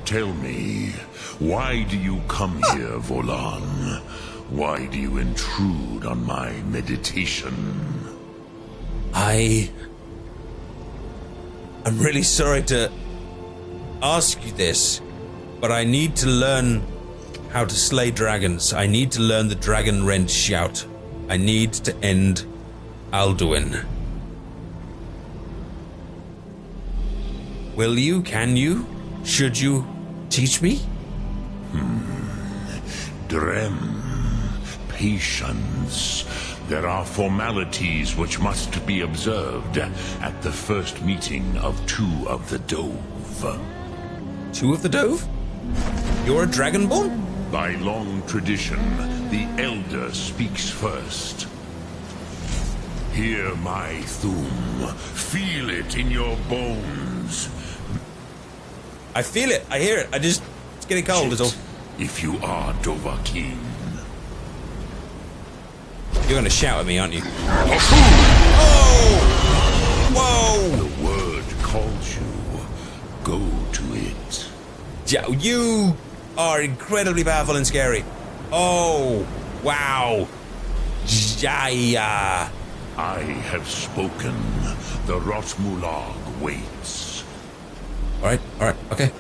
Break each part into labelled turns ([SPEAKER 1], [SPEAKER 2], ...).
[SPEAKER 1] Tell me, why do you come here, Volan? Why do you intrude on my meditation?
[SPEAKER 2] I'm really sorry to ask you this, but I need to learn how to slay dragons. I need to learn the dragon rent shout. I need to end Alduin. Will you? Can you? Should you teach me?
[SPEAKER 1] Drem. Patience. There are formalities which must be observed at the first meeting of two of the Dove.
[SPEAKER 2] Two of the Dove? You're a dragonborn?
[SPEAKER 1] By long tradition, the Elder speaks first. Hear my Thum. Feel it in your bones.
[SPEAKER 2] I feel it. I hear it. It's getting cold is all.
[SPEAKER 1] If you are Dovahkiin.
[SPEAKER 2] You're going to shout at me, aren't you? Oh! Whoa!
[SPEAKER 1] The word calls you. Go to it.
[SPEAKER 2] You are incredibly powerful and scary. Oh, wow. Jaya.
[SPEAKER 1] I have spoken. The Rotmulag waits.
[SPEAKER 2] Alright, okay.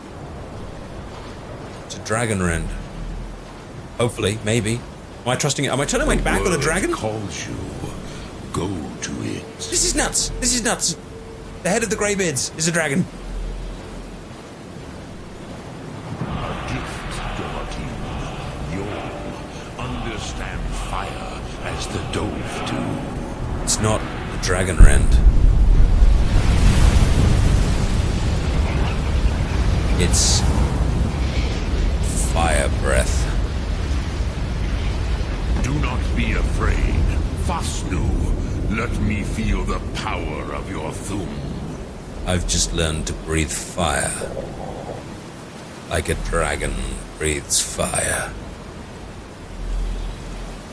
[SPEAKER 2] It's a dragon rend. Hopefully, maybe. Am I trusting it? Am I turning my back on a dragon?
[SPEAKER 1] Calls you. Go to it.
[SPEAKER 2] This is nuts. This is nuts. The head of the Greybeards is a dragon.
[SPEAKER 1] A gift, Dovahkiin. You'll understand fire as the Dove do.
[SPEAKER 2] It's not a dragon rend. It's fire breath.
[SPEAKER 1] Do not be afraid. Fasnu, let me feel the power of your Thum.
[SPEAKER 2] I've just learned to breathe fire. Like a dragon breathes fire.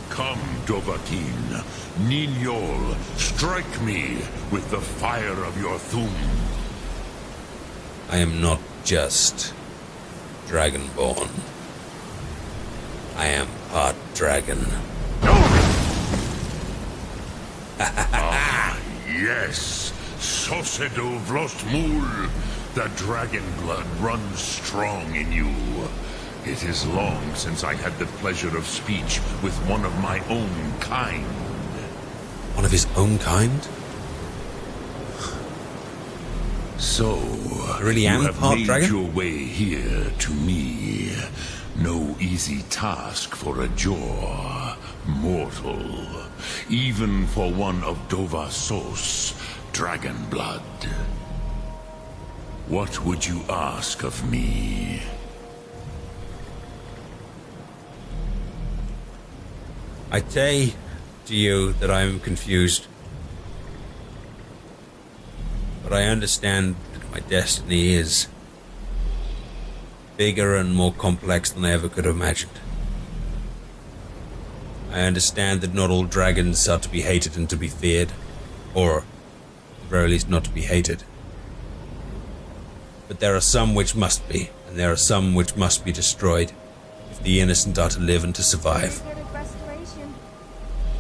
[SPEAKER 1] Come, Dovahkiin. Ninyol, strike me with the fire of your Thum.
[SPEAKER 2] I am not just dragonborn. I am part dragon.
[SPEAKER 1] Yes, Sosedo Vlostmul. The dragon blood runs strong in you. It is long since I had the pleasure of speech with one of my own kind.
[SPEAKER 2] One of his own kind?
[SPEAKER 1] So,
[SPEAKER 2] I really am
[SPEAKER 1] you have
[SPEAKER 2] part
[SPEAKER 1] made
[SPEAKER 2] dragon?
[SPEAKER 1] your way here to me. No easy task for a Jor, mortal. Even for one of Dovasos, dragon blood. What would you ask of me?
[SPEAKER 2] I say to you that I am confused. But I understand that my destiny is bigger and more complex than I ever could have imagined. I understand that not all dragons are to be hated and to be feared, or at the very least not to be hated. But there are some which must be, and there are some which must be destroyed, if the innocent are to live and to survive.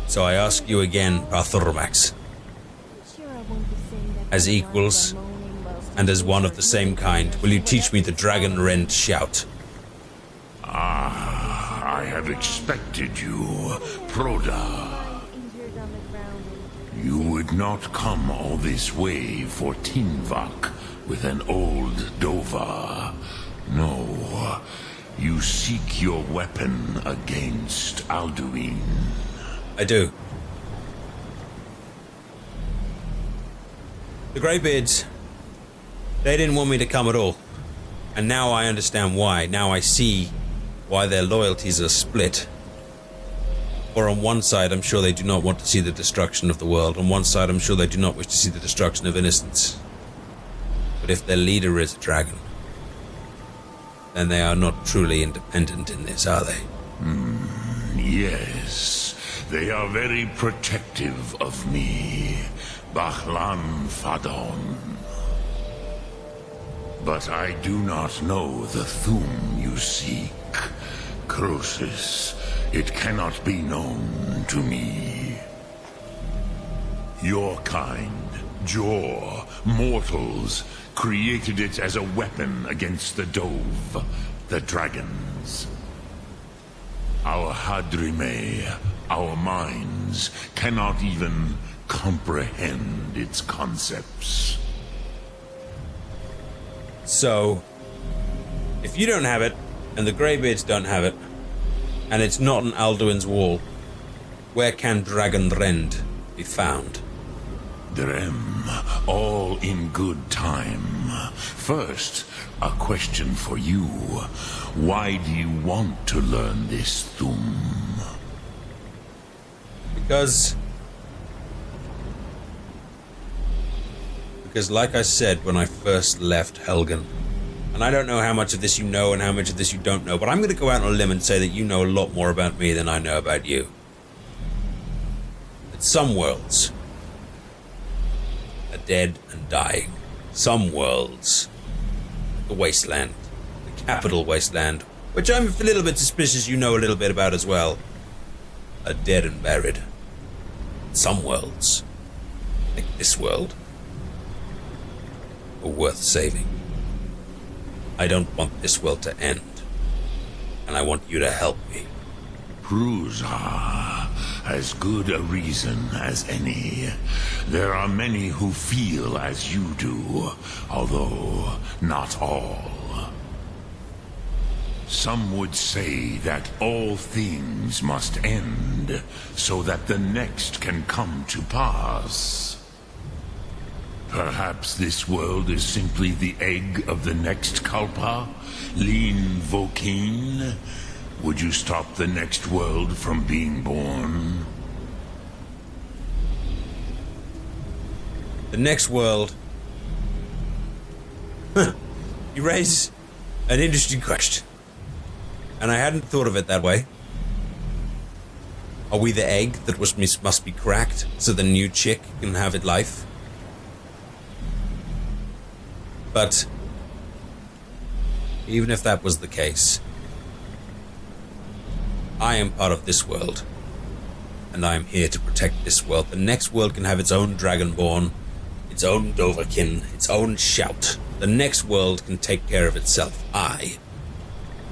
[SPEAKER 2] So I ask you again, Pathormax, as equals, and as one of the same kind, will you teach me the dragon rend shout?
[SPEAKER 1] I have expected you, Proda. You would not come all this way for Tinvak with an old Dova. No, you seek your weapon against Alduin.
[SPEAKER 2] I do. The Greybeards, they didn't want me to come at all. And now I understand why. Now I see why their loyalties are split. For on one side, I'm sure they do not want to see the destruction of the world. On one side, I'm sure they do not wish to see the destruction of innocence. But if their leader is a dragon, then they are not truly independent in this, are they?
[SPEAKER 1] Yes, they are very protective of me. Bahlan Fadon. But I do not know the Thum you seek. Croesus, it cannot be known to me. Your kind, Jor, mortals, created it as a weapon against the Dove, the dragons. Our Hadrime, our minds, cannot even comprehend its concepts.
[SPEAKER 2] So, if you don't have it, and the Greybeards don't have it, and it's not on Alduin's wall, where can Dragon Rend be found?
[SPEAKER 1] Drem, all in good time. First, a question for you. Why do you want to learn this Thum?
[SPEAKER 2] Because like I said when I first left Helgen, and I don't know how much of this you know and how much of this you don't know, but I'm going to go out on a limb and say that you know a lot more about me than I know about you. That some worlds are dead and dying. Some worlds, the Wasteland, the capital Wasteland, which I'm a little bit suspicious you know a little bit about as well, are dead and buried. Some worlds, like this world, are worth saving. I don't want this world to end, and I want you to help me.
[SPEAKER 1] Prusa, as good a reason as any. There are many who feel as you do, although not all. Some would say that all things must end, so that the next can come to pass. Perhaps this world is simply the egg of the next Kalpa? Lean Vokeen? Would you stop the next world from being born?
[SPEAKER 2] The next world... You raise an interesting question. And I hadn't thought of it that way. Are we the egg that must be cracked so the new chick can have its life? But even if that was the case, I am part of this world, and I am here to protect this world. The next world can have its own Dragonborn, its own Dovahkiin, its own shout. The next world can take care of itself. I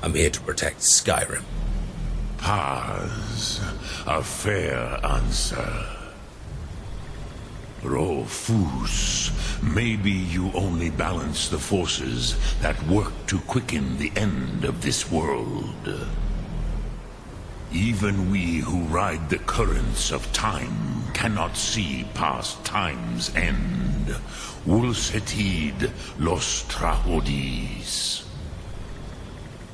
[SPEAKER 2] am here to protect Skyrim.
[SPEAKER 1] Paz, a fair answer. Rofus, maybe you only balance the forces that work to quicken the end of this world. Even we who ride the currents of time cannot see past time's end. Wulsetid los trahodis.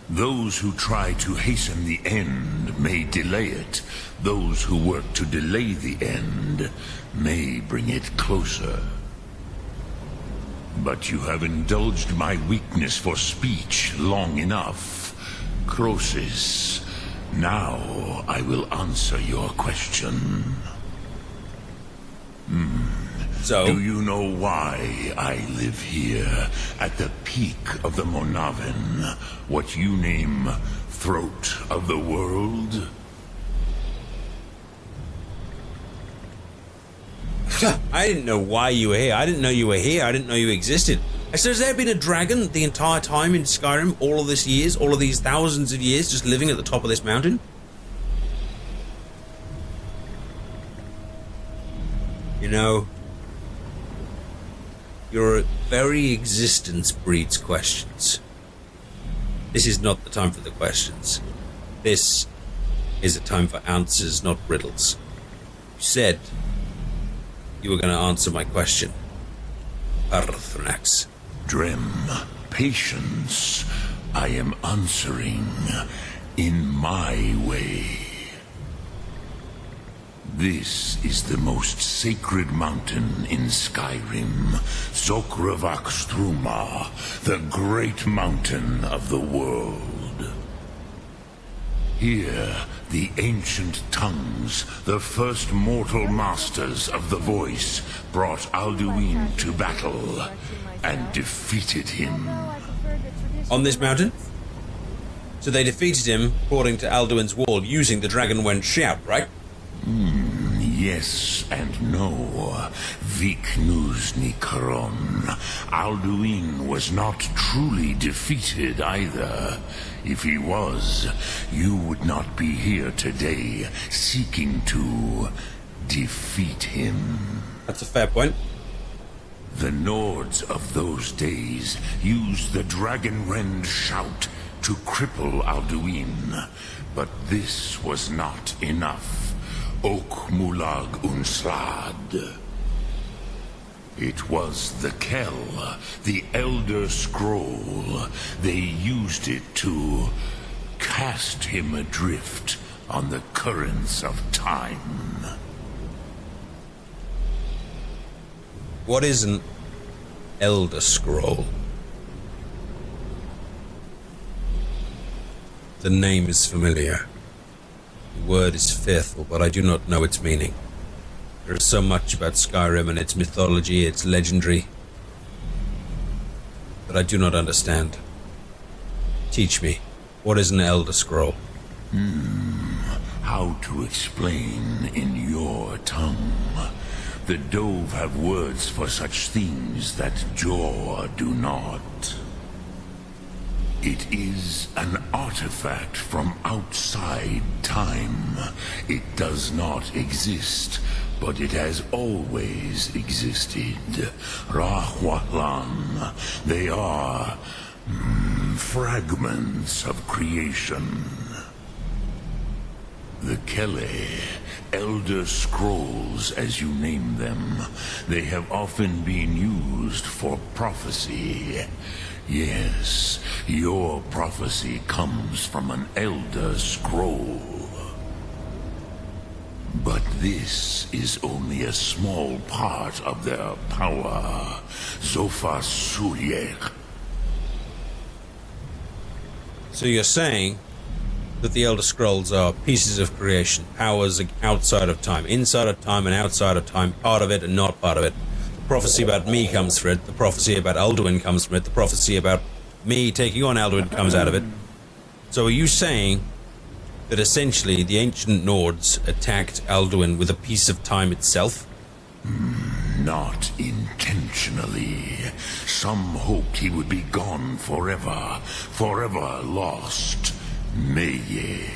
[SPEAKER 1] Those who try to hasten the end may delay it. Those who work to delay the end may bring it closer. But you have indulged my weakness for speech long enough. Croesus, now I will answer your question.
[SPEAKER 2] So,
[SPEAKER 1] do you know why I live here, at the peak of the Monaven, what you name throat of the world?
[SPEAKER 2] I didn't know why you were here. I didn't know you were here. I didn't know you existed. So has there been a dragon the entire time in Skyrim, all of these years, all of these thousands of years, just living at the top of this mountain? You know, your very existence breeds questions. This is not the time for the questions. This is a time for answers, not riddles. You said you were going to answer my question. Arthrax.
[SPEAKER 1] Drem, patience. I am answering in my way. This is the most sacred mountain in Skyrim, Sokravakstruma, the great mountain of the world. Here, The ancient tongues, the first mortal masters of the voice, brought Alduin to battle and defeated him.
[SPEAKER 2] On this mountain? So they defeated him, according to Alduin's wall, using the Dragonwench shout, right?
[SPEAKER 1] Yes and no. Viknusnikaron. Alduin was not truly defeated either. If he was, you would not be here today seeking to defeat him.
[SPEAKER 2] That's a fair point.
[SPEAKER 1] The Nords of those days used the Dragonrend shout to cripple Alduin, but this was not enough. Ok Mulag Unslad. It was the Kell, the Elder Scroll. They used it to cast him adrift on the currents of time.
[SPEAKER 2] What is an Elder Scroll? The name is familiar. The word is fearful, but I do not know its meaning. There is so much about Skyrim and its mythology, its legendary, that I do not understand. Teach me, what is an Elder Scroll?
[SPEAKER 1] How to explain in your tongue? The Dove have words for such things that Jor do not. It is an artifact from outside time. It does not exist, but it has always existed. Rahwalan. They are fragments of creation. The Kele, Elder Scrolls as you name them, they have often been used for prophecy. Yes, your prophecy comes from an Elder Scroll. But this is only a small part of their power. Zofa Suryek.
[SPEAKER 2] So you're saying that the Elder Scrolls are pieces of creation, powers outside of time, inside of time and outside of time, part of it and not part of it. The prophecy about me comes from it, the prophecy about Alduin comes from it, the prophecy about me taking on Alduin comes out of it. So are you saying that essentially the ancient Nords attacked Alduin with a piece of time itself?
[SPEAKER 1] Not intentionally. Some hoped he would be gone forever, forever lost. Meye.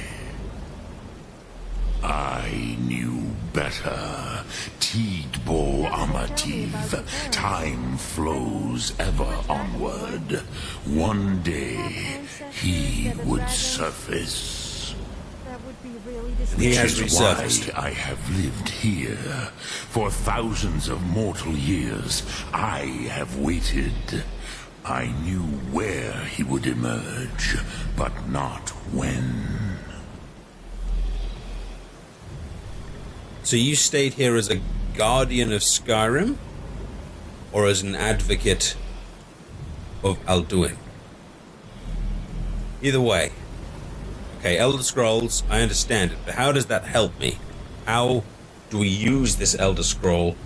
[SPEAKER 1] I knew better. Tidbo Amativ. Time flows ever onward. One day, he would surface.
[SPEAKER 2] He has
[SPEAKER 1] Which is
[SPEAKER 2] resurfaced.
[SPEAKER 1] why I have lived here. For thousands of mortal years, I have waited. I knew where he would emerge, but not when.
[SPEAKER 2] So you stayed here as a guardian of Skyrim? Or as an advocate of Alduin? Either way. Okay, Elder Scrolls, I understand it, but how does that help me? How do we use this Elder Scroll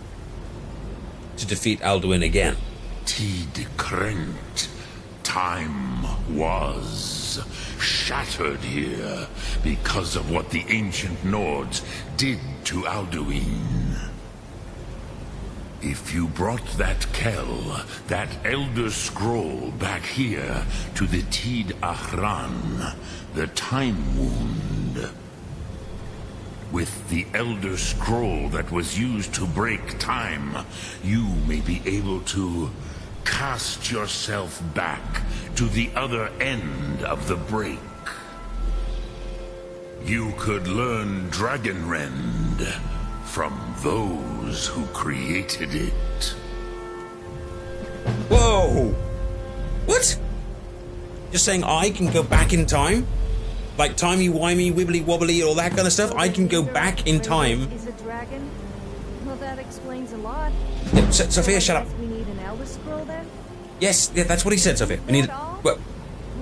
[SPEAKER 2] to defeat Alduin again?
[SPEAKER 1] Tid Krent. Time was shattered here because of what the ancient Nords did to Alduin. If you brought that Kell, that Elder Scroll back here to the Tid Ahran, the Time Wound, with the Elder Scroll that was used to break time, you may be able to cast yourself back to the other end of the break. You could learn Dragonrend from those who created it.
[SPEAKER 2] Whoa! What? You're saying I can go back in time? Like timey-wimey, wibbly-wobbly, all that kind of stuff? I can go back in time.
[SPEAKER 3] Is a dragon? Well, that explains a lot.
[SPEAKER 2] Yeah, Sophia, shut up.
[SPEAKER 3] We need an Elder Scroll then?
[SPEAKER 2] Yes, yeah, that's what he said, Sophia. We need...
[SPEAKER 3] Well,
[SPEAKER 2] Well,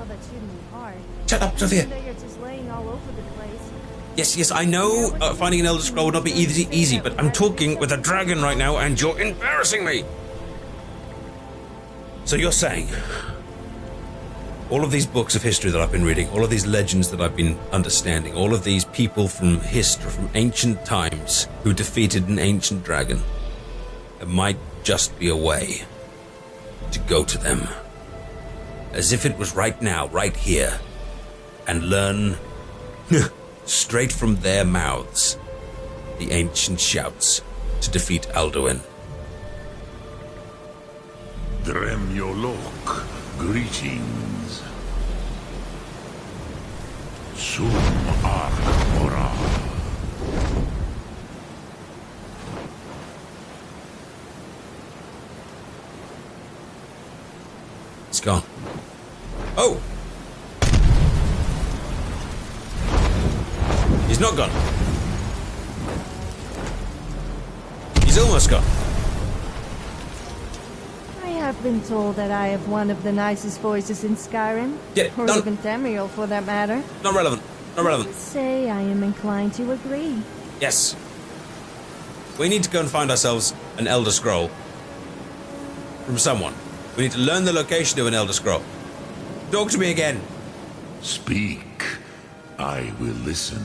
[SPEAKER 3] that shouldn't be hard.
[SPEAKER 2] shut up, Sophia.
[SPEAKER 3] They're just laying all over the place.
[SPEAKER 2] Yes, I know finding an Elder Scroll would not be easy, but I'm talking with a dragon right now and you're embarrassing me. So you're saying all of these books of history that I've been reading, all of these legends that I've been understanding, all of these people from history, from ancient times who defeated an ancient dragon, there might just be a way to go to them, as if it was right now, right here, and learn straight from their mouths the ancient shouts to defeat Alduin.
[SPEAKER 1] Dremyolok, greetings. Sum Ark Mora.
[SPEAKER 2] It's gone. Oh! He's not gone. He's almost gone.
[SPEAKER 3] I have been told that I have one of the nicest voices in Skyrim.
[SPEAKER 2] Yeah,
[SPEAKER 3] or even Tamriel, for that matter.
[SPEAKER 2] Not relevant. Not relevant.
[SPEAKER 3] Say I am inclined to agree.
[SPEAKER 2] Yes. We need to go and find ourselves an Elder Scroll. From someone. We need to learn the location of an Elder Scroll. Talk to me again.
[SPEAKER 1] Speak. I will listen.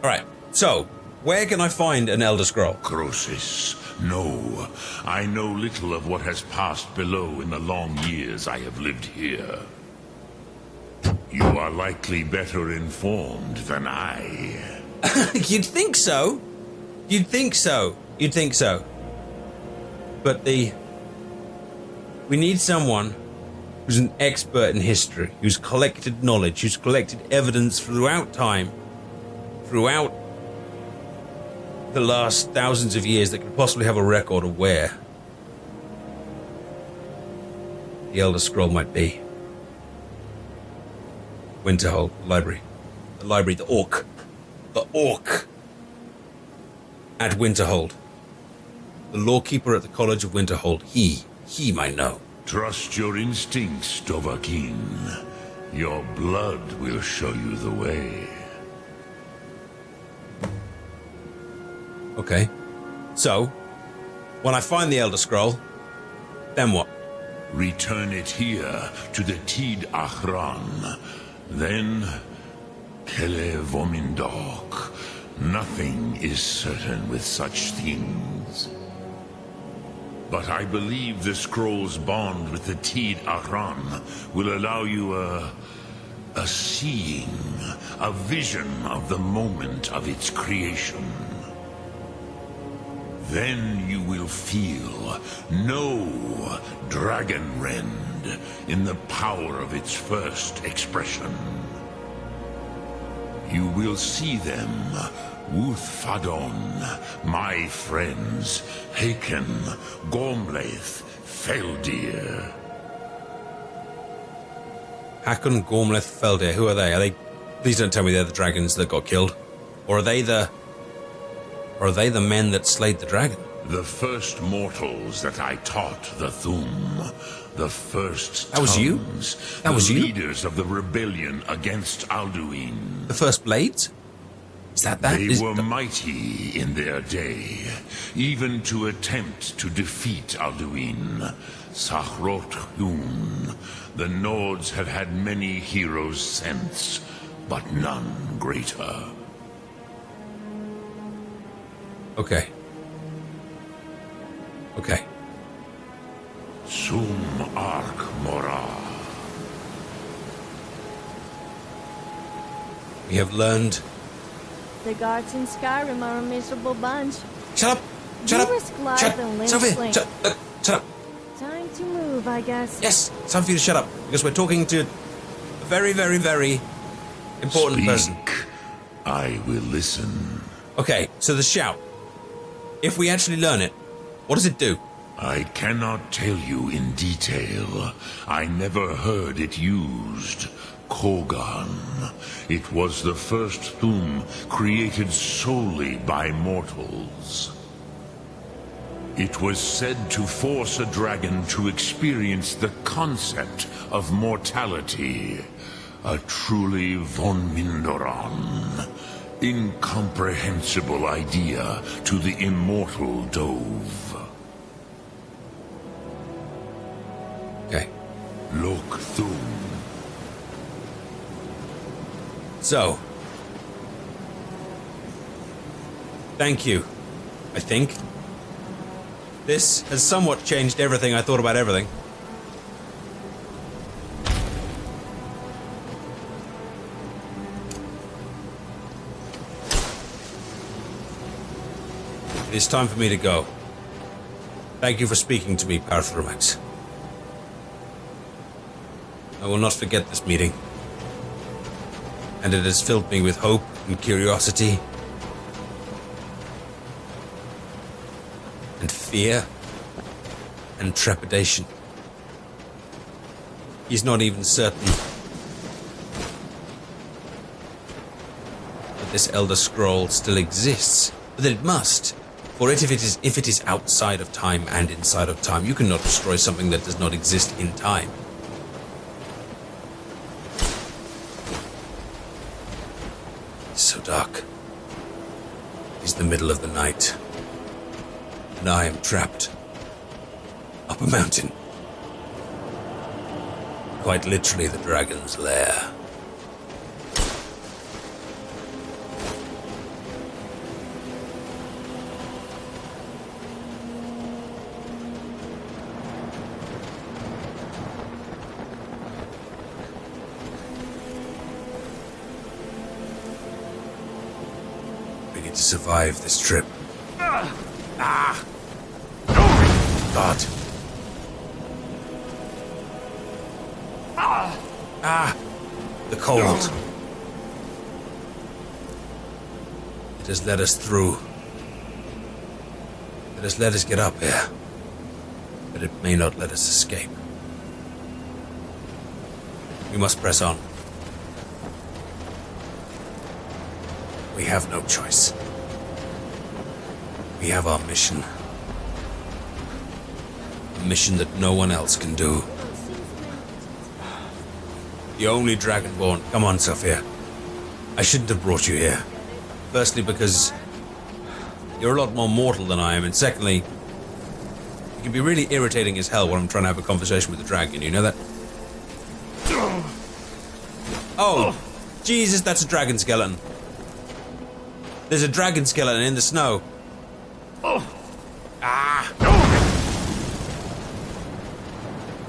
[SPEAKER 2] Alright, so, where can I find an Elder Scroll?
[SPEAKER 1] Croesus, no. I know little of what has passed below in the long years I have lived here. You are likely better informed than I.
[SPEAKER 2] You'd think so. You'd think so. You'd think so. But we need someone who's an expert in history, who's collected knowledge, who's collected evidence throughout time, throughout the last thousands of years, that could possibly have a record of where the Elder Scroll might be. Winterhold, the library. The library, the Orc. The Orc at Winterhold. The lawkeeper at the College of Winterhold. He might know.
[SPEAKER 1] Trust your instincts, Dovahkiin. Your blood will show you the way.
[SPEAKER 2] Okay. So, when I find the Elder Scroll, then what?
[SPEAKER 1] Return it here to the Tid Achran. Then, Kele Vomindok. Nothing is certain with such things. But I believe the scroll's bond with the Tid Achran will allow you a seeing, a vision of the moment of its creation. Then you will feel, know Dragon Rend in the power of its first expression. You will see them, Wuthfadon, my friends, Haken, Gormlaith, Feldir.
[SPEAKER 2] Hakon, Gormlaith, Feldir, who are they? Are they? Please don't tell me they're the dragons that got killed. Or are they the men that slayed the dragon?
[SPEAKER 1] The first mortals that I taught the Thum. The first
[SPEAKER 2] That was you?
[SPEAKER 1] tongues,
[SPEAKER 2] That was
[SPEAKER 1] the
[SPEAKER 2] you?
[SPEAKER 1] leaders of the rebellion against Alduin.
[SPEAKER 2] The first blades? Is that?
[SPEAKER 1] They were mighty in their day, even to attempt to defeat Alduin. Sahrot Hun. The Nords have had many heroes since, but none greater.
[SPEAKER 2] Okay. Okay.
[SPEAKER 1] Sum Ark Mora.
[SPEAKER 2] We have learned.
[SPEAKER 3] The guards in Skyrim are a miserable bunch.
[SPEAKER 2] Shut up! Shut
[SPEAKER 3] You
[SPEAKER 2] up!
[SPEAKER 3] risk life
[SPEAKER 2] Shut
[SPEAKER 3] and
[SPEAKER 2] up!
[SPEAKER 3] limb
[SPEAKER 2] Sophia!
[SPEAKER 3] sling.
[SPEAKER 2] Shut up!
[SPEAKER 3] Time to move, I guess.
[SPEAKER 2] Yes! It's time for you to shut up, because we're talking to a very, very, very important person.
[SPEAKER 1] Speak. I will listen.
[SPEAKER 2] Okay, so the shout. If we actually learn it, what does it do?
[SPEAKER 1] I cannot tell you in detail. I never heard it used. Kogan. It was the first Thum created solely by mortals. It was said to force a dragon to experience the concept of mortality. A truly Von Mindoran. incomprehensible idea to the immortal Dove.
[SPEAKER 2] Okay.
[SPEAKER 1] Look through.
[SPEAKER 2] So. Thank you, I think. This has somewhat changed everything I thought about everything. It is time for me to go. Thank you for speaking to me, Parthromax. I will not forget this meeting. And it has filled me with hope and curiosity. And fear. And trepidation. He's not even certain that this Elder Scroll still exists. But that it must. For if it is outside of time and inside of time, you cannot destroy something that does not exist in time. It's so dark. It's the middle of the night. And I am trapped up a mountain. Quite literally the dragon's lair. To survive this trip. God. The cold. It has let us through. It has let us get up here. But it may not let us escape. We must press on. We have no choice. We have our mission. A mission that no one else can do. The only Dragonborn. Come on, Sophia. I shouldn't have brought you here. Firstly, because you're a lot more mortal than I am, and secondly, you can be really irritating as hell when I'm trying to have a conversation with a dragon, you know that? Oh, Jesus, that's a dragon skeleton. There's a dragon skeleton in the snow.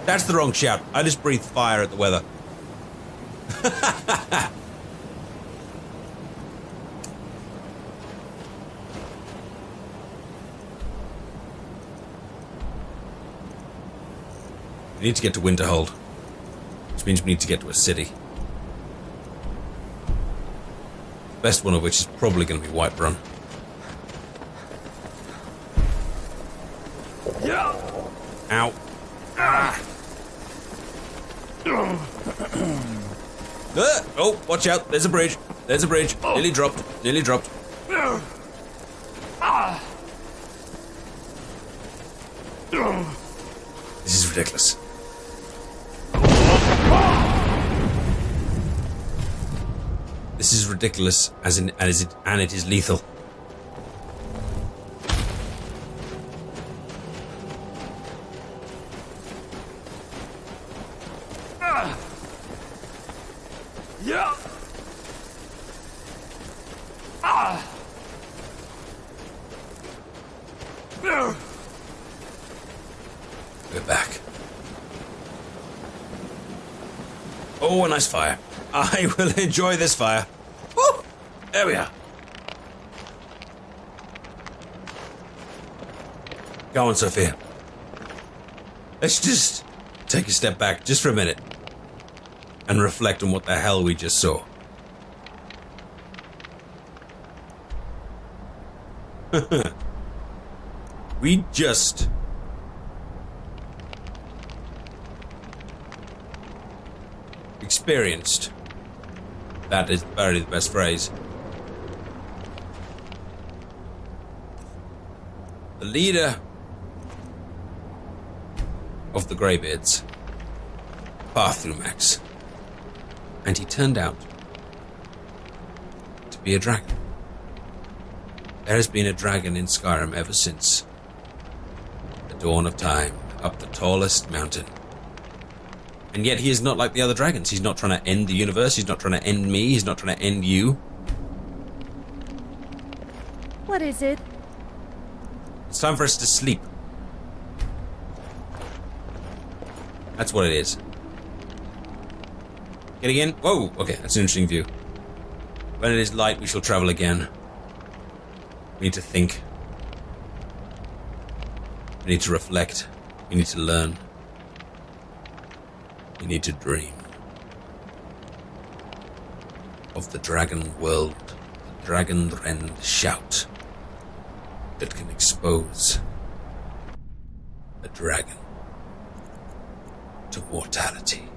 [SPEAKER 2] That's the wrong shout. I just breathed fire at the weather. We need to get to Winterhold, which means we need to get to a city. Best one of which is probably going to be Whiterun. Ow. Oh, watch out. There's a bridge. There's a bridge. Nearly dropped. Nearly dropped. This is ridiculous. This is ridiculous, and it is lethal. We're back. Oh, a nice fire. I will enjoy this fire. Woo! There we are. Go on, Sophia. Let's just take a step back, just for a minute, and reflect on what the hell we just saw. We just experienced. That is probably the best phrase. The leader of the Greybeards, Parthrumax, and he turned out to be a dragon. There has been a dragon in Skyrim ever since the dawn of time, up the tallest mountain. And yet he is not like the other dragons. He's not trying to end the universe. He's not trying to end me. He's not trying to end you.
[SPEAKER 3] What is it?
[SPEAKER 2] It's time for us to sleep. That's what it is. Getting in? Whoa! Okay, that's an interesting view. When it is light, we shall travel again. We need to think. We need to reflect. We need to learn. We need to dream. Of the dragon world, the dragon rend shout that can expose a dragon to mortality.